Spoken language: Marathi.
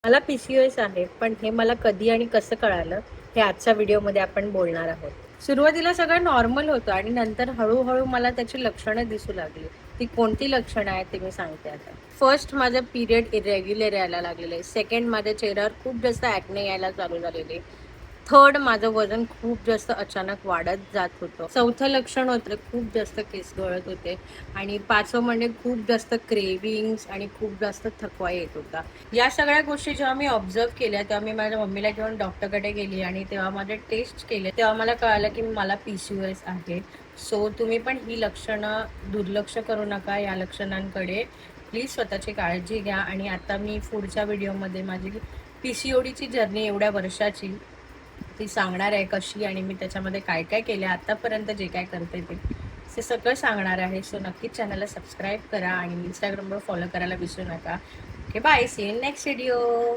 मला PCOS आहे, पण हे मला कधी आणि कसं कळालं हे आजच्या व्हिडिओमध्ये आपण बोलणार आहोत. सुरुवातीला सगळं नॉर्मल होतं आणि नंतर हळूहळू मला त्याची लक्षणं दिसू लागली. ती कोणती लक्षणं आहेत ते मी सांगते आता. फर्स्ट, माझं पिरियड इरेग्युलर यायला लागलेले. सेकंड, माझ्या चेहऱ्यावर खूप जास्त ॲक्ने यायला चालू झालेले. थर्ड, माझं वजन खूप जास्त अचानक वाढत जात होतं. चौथं लक्षण होतं खूप जास्त केस गळत होते. आणि पाचवं म्हणजे खूप जास्त क्रेविंग्स आणि खूप जास्त थकवा येत होता. या सगळ्या गोष्टी जेव्हा मी ऑब्झर्व केल्या तेव्हा मी माझ्या मम्मीला घेऊन डॉक्टरकडे गेली आणि तेव्हा माझे टेस्ट केले. तेव्हा मला कळालं की मला PCOS आहे. सो तुम्ही पण ही लक्षणं दुर्लक्ष करू नका. या लक्षणांकडे प्लीज स्वतःची काळजी घ्या. आणि आता मी पुढच्या व्हिडिओमध्ये माझी PCODची जर्नी एवढ्या वर्षाची ती सांगणार आहे कशी, आणि मी त्याच्यामध्ये काय काय केलं आतापर्यंत जे काय करते ते सगळं सांगणार आहे. सो नक्कीच चॅनलला सबस्क्राईब करा आणि इंस्टाग्रामवर फॉलो करायला विसरू नका. Okay, bye, see in next video.